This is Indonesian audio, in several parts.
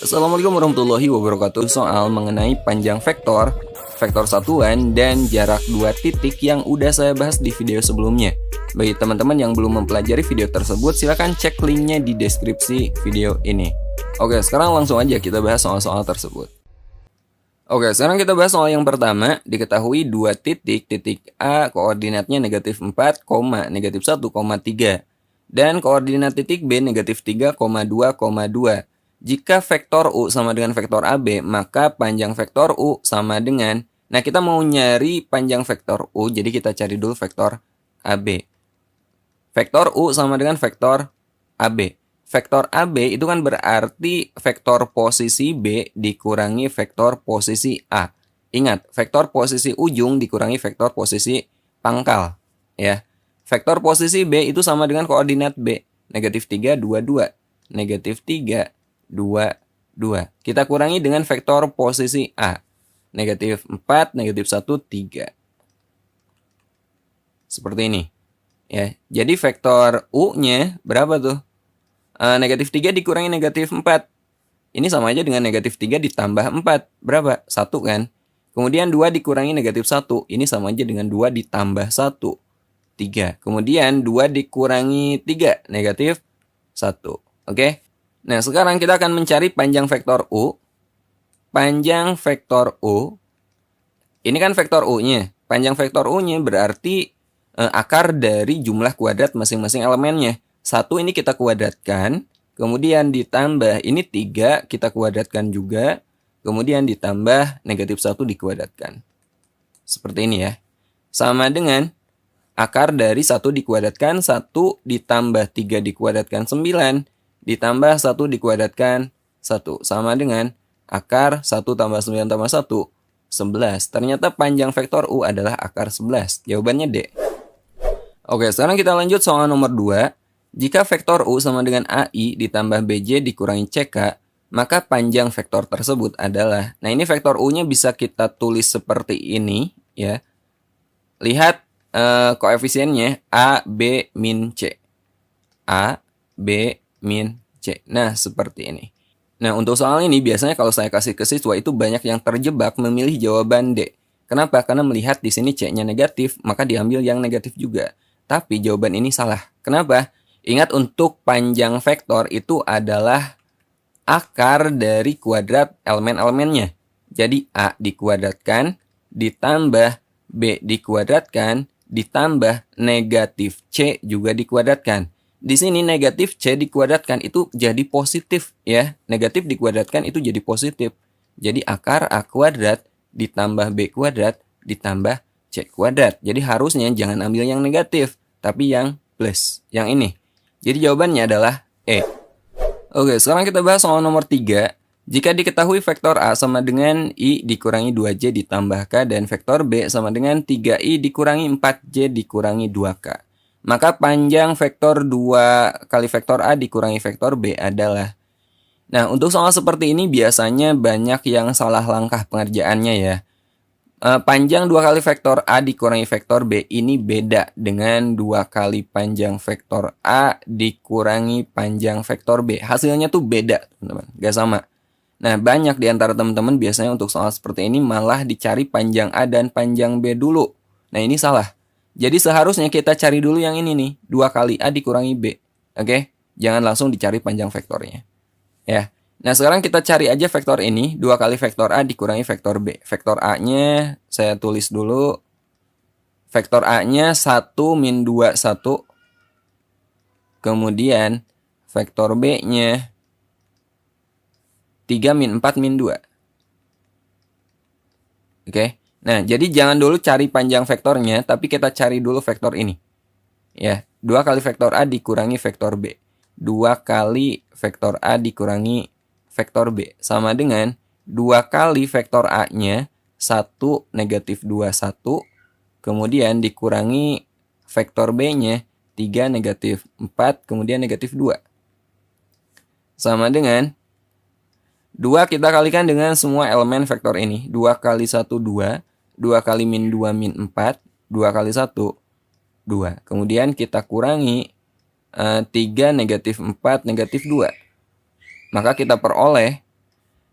Assalamualaikum warahmatullahi wabarakatuh. Soal mengenai panjang vektor, vektor satuan, dan jarak dua titik yang udah saya bahas di video sebelumnya. Bagi teman-teman yang belum mempelajari video tersebut, silahkan cek linknya di deskripsi video ini. Oke, sekarang langsung aja kita bahas soal-soal tersebut. Oke, sekarang kita bahas soal yang pertama. Diketahui dua titik, titik A koordinatnya negatif 4, negatif 1, 3. Dan koordinat titik B negatif 3, 2, 2. Jika vektor U sama dengan vektor AB, maka panjang vektor U sama dengan... Nah, kita mau nyari panjang vektor U, jadi kita cari dulu vektor AB. Vektor U sama dengan vektor AB. Vektor AB itu kan berarti vektor posisi B dikurangi vektor posisi A. Ingat, vektor posisi ujung dikurangi vektor posisi pangkal. Ya. Vektor posisi B itu sama dengan koordinat B. Negatif 3, 2, 2. Negatif 3, 2, 2. Kita kurangi dengan vektor posisi A. Negatif 4, negatif 1, 3. Seperti ini. Ya, jadi vektor U-nya berapa tuh? Negatif 3 dikurangi negatif 4. Ini sama aja dengan negatif 3 ditambah 4. Berapa? 1 kan? Kemudian 2 dikurangi negatif 1. Ini sama aja dengan 2 ditambah 1. 3. Kemudian 2 dikurangi 3. Negatif 1. Oke? Nah, sekarang kita akan mencari panjang vektor U. Panjang vektor U. Ini kan vektor U-nya. Panjang vektor U-nya berarti akar dari jumlah kuadrat masing-masing elemennya. 1 ini kita kuadratkan. Kemudian ditambah ini 3 kita kuadratkan juga. Kemudian ditambah negatif 1 dikuadratkan. Seperti ini ya. Sama dengan akar dari 1 dikuadratkan. 1 ditambah 3 dikuadratkan 9. Ditambah 1 dikuadratkan 1. Sama dengan akar 1 tambah 9 tambah 1. 11. Ternyata panjang vektor U adalah akar 11. Jawabannya D. Oke, sekarang kita lanjut soal nomor 2. Jika vektor U sama dengan AI ditambah BJ dikurangi CK, maka panjang vektor tersebut adalah... Nah, ini vektor U-nya bisa kita tulis seperti ini. Ya. Lihat koefisiennya A, B, min C. A, B, min C. Nah, seperti ini. Nah, untuk soal ini biasanya kalau saya kasih ke siswa itu banyak yang terjebak memilih jawaban D. Kenapa? Karena melihat di sini C-nya negatif, maka diambil yang negatif juga. Tapi jawaban ini salah. Kenapa? Ingat, untuk panjang vektor itu adalah akar dari kuadrat elemen-elemennya. Jadi A dikuadratkan, ditambah B dikuadratkan, ditambah negatif C juga dikuadratkan. Di sini negatif C dikuadratkan itu jadi positif ya. Negatif dikuadratkan itu jadi positif. Jadi akar A kuadrat ditambah B kuadrat ditambah C kuadrat. Jadi harusnya jangan ambil yang negatif, tapi yang plus, yang ini. Jadi jawabannya adalah E. Oke, sekarang kita bahas soal nomor 3. Jika diketahui vektor A sama dengan I dikurangi 2J ditambah K dan vektor B sama dengan 3I dikurangi 4J dikurangi 2K. Maka panjang vektor 2 kali vektor A dikurangi vektor B adalah... Nah, untuk soal seperti ini biasanya banyak yang salah langkah pengerjaannya ya. Panjang 2 kali vektor A dikurangi vektor B ini beda dengan 2 kali panjang vektor A dikurangi panjang vektor B. Hasilnya tuh beda, teman-teman. Gak sama. Nah, banyak di antara teman-teman biasanya untuk soal seperti ini malah dicari panjang A dan panjang B dulu. Nah, ini salah. Jadi seharusnya kita cari dulu yang ini nih. 2 kali A dikurangi B. Oke? Jangan langsung dicari panjang vektornya. Ya. Nah, sekarang kita cari aja vektor ini. 2 kali vektor A dikurangi vektor B. Vektor A-nya saya tulis dulu. Vektor A-nya 1 min 2, 1. Kemudian vektor B-nya 3 min 4 min 2. Oke. Nah, jadi jangan dulu cari panjang vektornya, tapi kita cari dulu vektor ini. Ya, 2 kali vektor A dikurangi vektor B. 2 kali vektor A dikurangi vektor B sama dengan 2 kali vektor A-nya 1 negatif 2 1, kemudian dikurangi vektor B-nya 3 negatif 4, kemudian negatif 2. Sama dengan 2 kita kalikan dengan semua elemen vektor ini. 2 kali 1 2, 2 kali min 2 min 4, 2 kali 1 2. Kemudian kita kurangi 3 negatif 4 negatif 2. Maka kita peroleh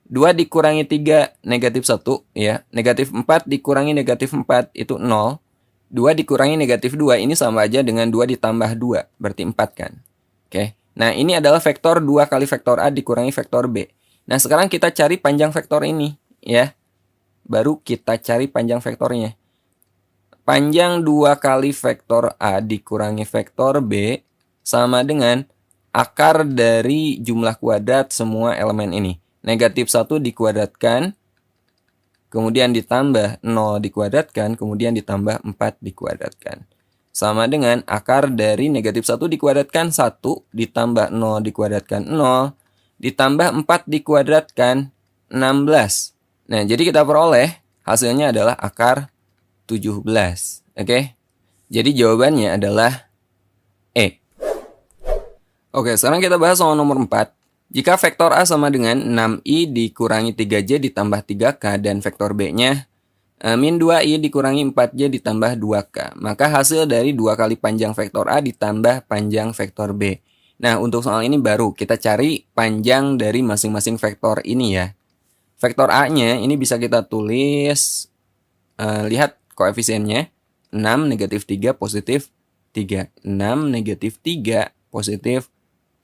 2 dikurangi 3 negatif 1 ya. Negatif 4 dikurangi negatif 4 itu 0. 2 dikurangi negatif 2 ini sama aja dengan 2 ditambah 2 berarti 4 kan. Oke. Nah, ini adalah vektor 2 kali vektor A dikurangi vektor B. Nah, sekarang kita cari panjang vektor ini ya. Baru kita cari panjang vektornya. Panjang 2 kali vektor A dikurangi vektor B sama dengan akar dari jumlah kuadrat semua elemen ini. Negatif 1 dikuadratkan, kemudian ditambah 0 dikuadratkan, kemudian ditambah 4 dikuadratkan. Sama dengan akar dari negatif 1 dikuadratkan 1, ditambah 0 dikuadratkan 0, ditambah 4 dikuadratkan 16. Nah, jadi kita peroleh hasilnya adalah akar 17. Oke? Jadi jawabannya adalah E. Oke, sekarang kita bahas soal nomor 4. Jika vektor A sama dengan 6i dikurangi 3j ditambah 3k dan vektor B-nya min 2i dikurangi 4j ditambah 2k, maka hasil dari 2 kali panjang vektor A ditambah panjang vektor B. Nah, untuk soal ini baru kita cari panjang dari masing-masing vektor ini ya. Vektor A-nya ini bisa kita tulis, lihat koefisiennya, 6, negatif 3, positif 3. 6, negatif 3, positif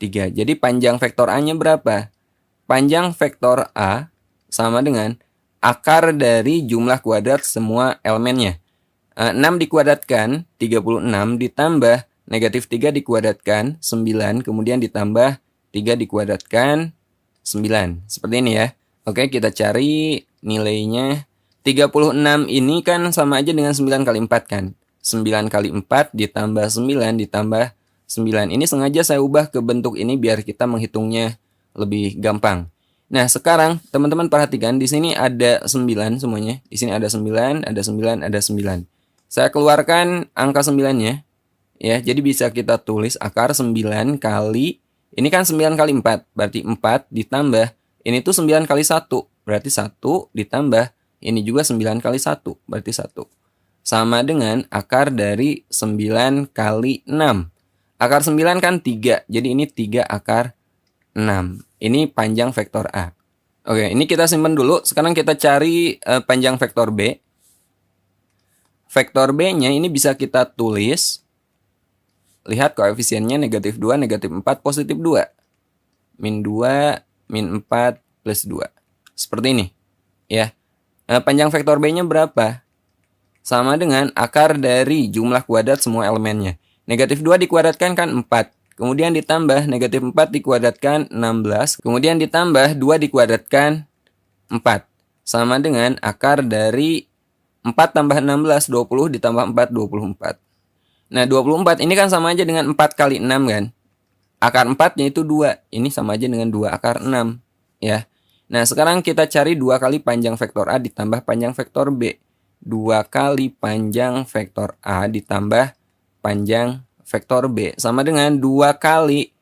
3. Jadi panjang vektor A-nya berapa? Panjang vektor A sama dengan akar dari jumlah kuadrat semua elemennya. 6 dikuadratkan 36 ditambah negatif 3 dikuadratkan 9, kemudian ditambah 3 dikuadratkan 9. Seperti ini ya. Oke, kita cari nilainya. 36 ini kan sama aja dengan 9 kali 4 kan. 9 kali 4 ditambah 9 ditambah 9. Ini sengaja saya ubah ke bentuk ini biar kita menghitungnya lebih gampang. Nah, sekarang teman-teman perhatikan di sini ada 9 semuanya. Di sini ada 9, ada 9, ada 9. Saya keluarkan angka 9-nya. Ya, jadi bisa kita tulis akar 9 kali, ini kan 9 kali 4, berarti 4 ditambah, ini tuh 9 kali 1, berarti 1 ditambah, ini juga 9 kali 1, berarti 1. Sama dengan akar dari 9 kali 6. Akar 9 kan 3, jadi ini 3 akar 6. Ini panjang vektor A. Oke, ini kita simpan dulu. Sekarang kita cari panjang vektor B. Vektor B-nya ini bisa kita tulis. Lihat koefisiennya negatif 2, negatif 4, positif 2. Min 2, min 4, plus 2. Seperti ini. Ya. Panjang vektor B-nya berapa? Sama dengan akar dari jumlah kuadrat semua elemennya. Negatif 2 dikuadratkan kan 4. Kemudian ditambah negatif 4 dikuadratkan 16. Kemudian ditambah 2 dikuadratkan 4. Sama dengan akar dari 4 tambah 16, 20 ditambah 4, 24. Nah, 24 ini kan sama aja dengan 4 kali 6 kan. Akar 4-nya itu 2. Ini sama aja dengan 2 akar 6. Ya. Nah, sekarang kita cari 2 kali panjang vektor A ditambah panjang vektor B. 2 kali panjang vektor A ditambah panjang vektor B sama dengan 2 kali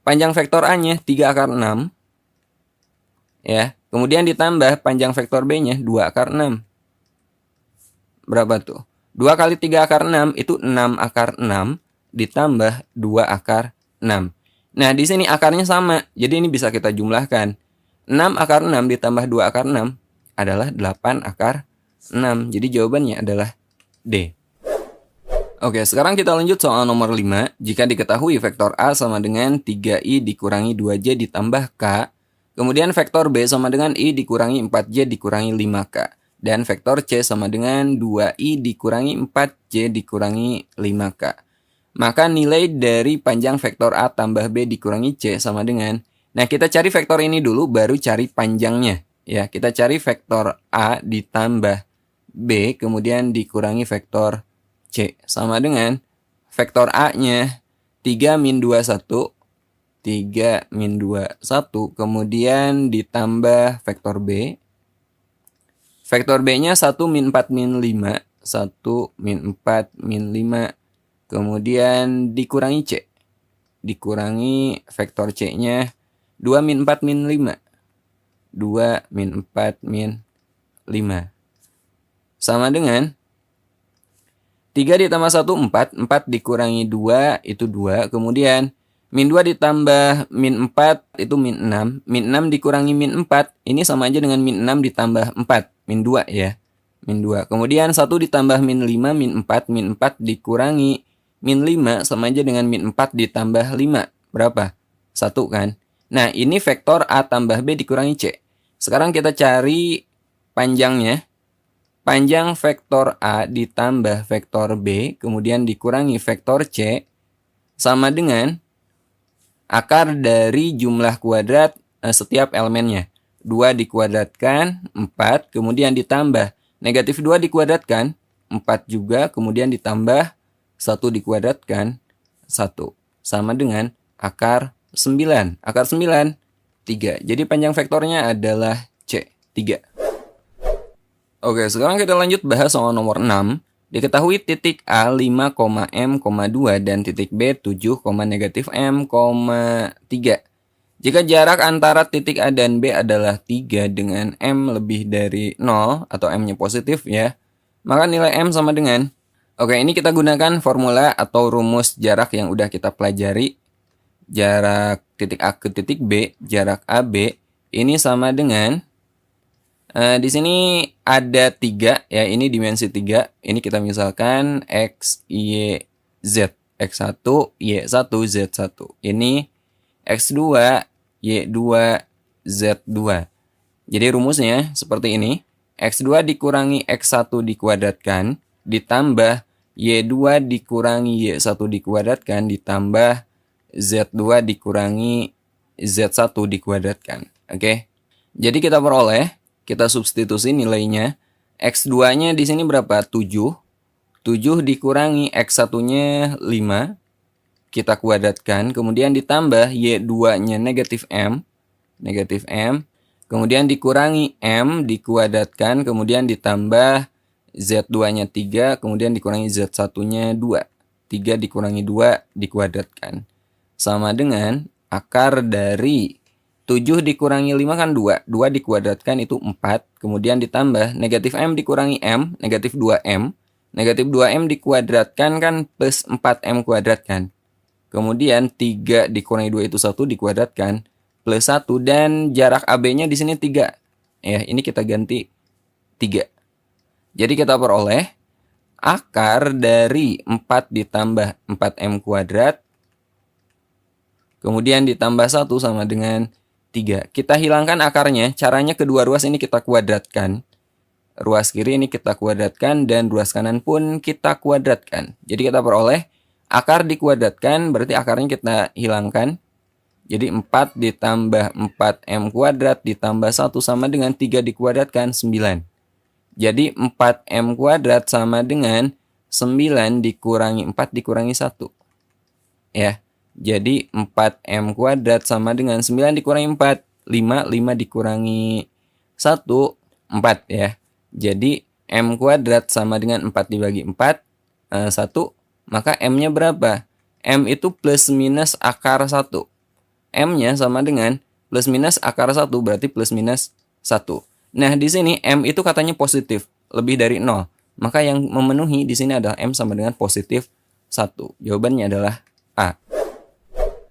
panjang vektor A-nya 3 akar 6. Ya, kemudian ditambah panjang vektor B-nya 2 akar 6. Berapa tuh? 2 kali 3 akar 6 itu 6 akar 6 ditambah 2 akar 6. Nah, di sini akarnya sama. Jadi ini bisa kita jumlahkan. 6 akar 6 ditambah 2 akar 6 adalah 8 akar 6. Jadi jawabannya adalah D. Oke, sekarang kita lanjut soal nomor 5. Jika diketahui vektor A sama dengan 3i dikurangi 2j ditambah k, kemudian vektor B sama dengan i dikurangi 4j dikurangi 5k, dan vektor C sama dengan 2i dikurangi 4j dikurangi 5k. Maka nilai dari panjang vektor A tambah B dikurangi C sama dengan, nah kita cari vektor ini dulu baru cari panjangnya. Ya, kita cari vektor A ditambah B kemudian dikurangi vektor C sama dengan vektor A-nya 3 min 2, 1. 3 min 2, 1. Kemudian ditambah vektor B. Vektor B-nya 1 min 4 min 5. 1 min 4 min 5. Kemudian dikurangi C. Dikurangi vektor C-nya 2 min 4 min 5. 2 min 4 min 5. Sama dengan 3 ditambah 1, 4. 4 dikurangi 2, itu 2. Kemudian Min 2 ditambah min 4 itu min 6. Min 6 dikurangi min 4, ini sama aja dengan min 6 ditambah 4. Min 2 ya. Min 2. Kemudian 1 ditambah min 5, min 4. Min 4 dikurangi min 5 sama aja dengan min 4 ditambah 5. Berapa? 1 kan? Nah, ini vektor A tambah B dikurangi C. Sekarang kita cari panjangnya. Panjang vektor A ditambah vektor B, kemudian dikurangi vektor C, sama dengan akar dari jumlah kuadrat setiap elemennya. 2 dikuadratkan, 4, kemudian ditambah. Negatif 2 dikuadratkan, 4 juga, kemudian ditambah 1 dikuadratkan, 1. Sama dengan akar 9. Akar 9, 3. Jadi panjang vektornya adalah C, 3. Oke, sekarang kita lanjut bahas soal nomor 6. Diketahui titik A 5,m,2 dan titik B 7,-m,3. Jika jarak antara titik A dan B adalah 3 dengan M lebih dari 0 atau M-nya positif ya, maka nilai M sama dengan, oke, ini kita gunakan formula atau rumus jarak yang udah kita pelajari. Jarak titik A ke titik B, jarak AB, ini sama dengan, di sini ada 3 ya, ini dimensi 3. Ini kita misalkan X, Y, Z. X1, Y1, Z1. Ini X2, Y2, Z2. Jadi rumusnya seperti ini. X2 dikurangi X1 dikuadratkan, ditambah Y2 dikurangi Y1 dikuadratkan, ditambah Z2 dikurangi Z1 dikuadratkan. Oke. Jadi kita peroleh, kita substitusi nilainya. X2-nya di sini berapa? 7. 7 dikurangi X1-nya 5. Kita kuadratkan. Kemudian ditambah Y2-nya negatif M. Negatif M. Kemudian dikurangi M dikuadratkan. Kemudian ditambah Z2-nya 3. Kemudian dikurangi Z1-nya 2. 3 dikurangi 2 dikuadratkan. Sama dengan akar dari 7 dikurangi 5 kan 2. 2 dikuadratkan itu 4. Kemudian ditambah negatif M dikurangi M. Negatif 2M. Negatif 2M dikuadratkan kan plus 4M kuadrat kan. Kemudian 3 dikurangi 2 itu 1 dikuadratkan. Plus 1. Dan jarak AB-nya di sini 3. Ya, ini kita ganti 3. Jadi kita peroleh akar dari 4 ditambah 4M kuadrat. Kemudian ditambah 1 sama dengan 3. Kita hilangkan akarnya. Caranya kedua ruas ini kita kuadratkan. Ruas kiri ini kita kuadratkan dan ruas kanan pun kita kuadratkan. Jadi kita peroleh akar dikuadratkan, berarti akarnya kita hilangkan. Jadi 4 ditambah 4M kuadrat ditambah 1 sama dengan 3 dikuadratkan 9. Jadi 4M kuadrat sama dengan 9 dikurangi 4 dikurangi 1. Ya. Jadi 4M kuadrat sama dengan 9 dikurangi 4. 5 dikurangi 1, 4 ya. Jadi M kuadrat sama dengan 4 dibagi 4, 1. Maka M-nya berapa? M itu plus minus akar 1. M-nya sama dengan plus minus akar 1, berarti plus minus 1. Nah, di sini M itu katanya positif, lebih dari 0. Maka yang memenuhi di sini adalah M sama dengan positif 1. Jawabannya adalah A.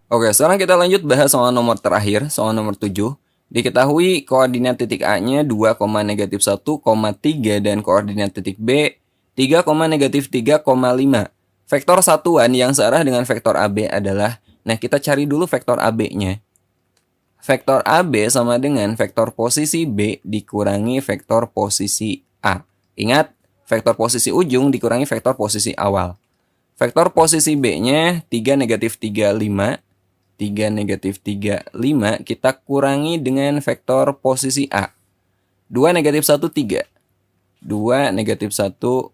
Oke, sekarang kita lanjut bahas soal nomor terakhir, soal nomor 7. Diketahui koordinat titik A-nya 2,-1,3 dan koordinat titik B 3,-3,5. Vektor satuan yang searah dengan vektor AB adalah, nah kita cari dulu vektor AB-nya. Vektor AB sama dengan vektor posisi B dikurangi vektor posisi A. Ingat, vektor posisi ujung dikurangi vektor posisi awal. Vektor posisi B-nya 3,-3,5. 3,-3,5 kita kurangi dengan vektor posisi A. 2,-1, 3. 2,-1,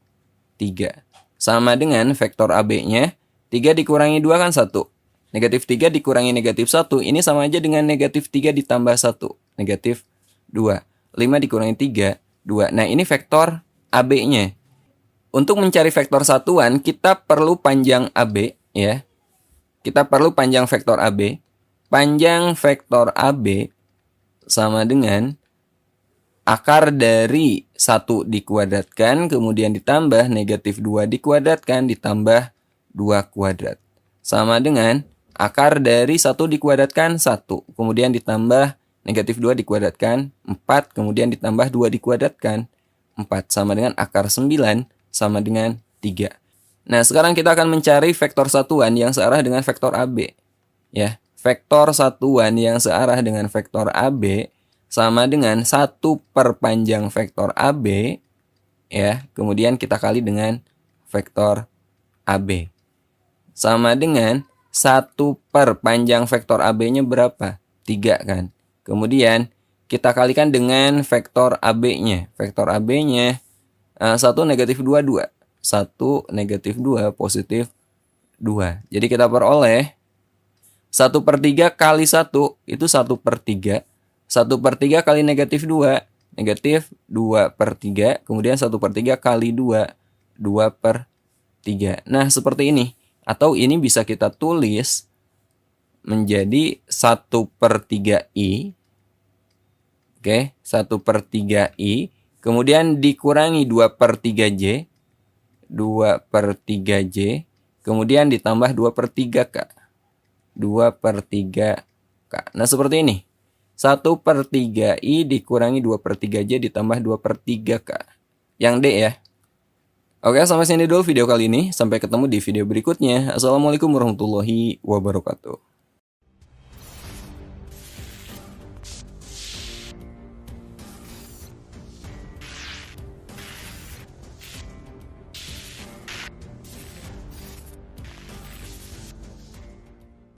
3. Sama dengan vektor AB-nya. 3 dikurangi 2 kan 1. Negatif 3 dikurangi negatif 1. Ini sama aja dengan negatif 3 ditambah 1. Negatif 2. 5 dikurangi 3, 2. Nah, ini vektor AB-nya. Untuk mencari vektor satuan, kita perlu panjang AB ya. Kita perlu panjang vektor AB. Panjang vektor AB sama dengan akar dari 1 dikuadratkan, kemudian ditambah negatif 2 dikuadratkan, ditambah 2 kuadrat. Sama dengan Akar dari 1 dikuadratkan 1. Kemudian ditambah negatif 2 dikuadratkan 4. Kemudian ditambah 2 dikuadratkan 4. Sama dengan akar 9 sama dengan 3. Nah, sekarang kita akan mencari vektor satuan yang searah dengan vektor AB. Ya, vektor satuan yang searah dengan vektor AB sama dengan 1 per panjang vektor AB, ya, kemudian kita kali dengan vektor AB. Sama dengan 1 per panjang vektor AB-nya berapa? 3 kan. Kemudian kita kalikan dengan vektor AB-nya. Vektor AB-nya 1 negatif 2, 2. 1 negatif 2 positif 2. Jadi kita peroleh 1 per 3 kali 1 itu 1 per 3. 1 per 3 kali negatif 2. Negatif 2 per 3. Kemudian 1 per 3 kali 2. 2 per 3. Nah, seperti ini. Atau ini bisa kita tulis menjadi 1 per 3i. Oke, 1 per 3i. Kemudian dikurangi 2 per 3j. 2 per 3j. Kemudian ditambah 2 per 3k. 2 per 3k. Nah, seperti ini. 1 per 3i dikurangi 2 per 3j ditambah 2 per 3k. Yang D ya. Oke, sampai sini dulu video kali ini. Sampai ketemu di video berikutnya. Assalamualaikum warahmatullahi wabarakatuh.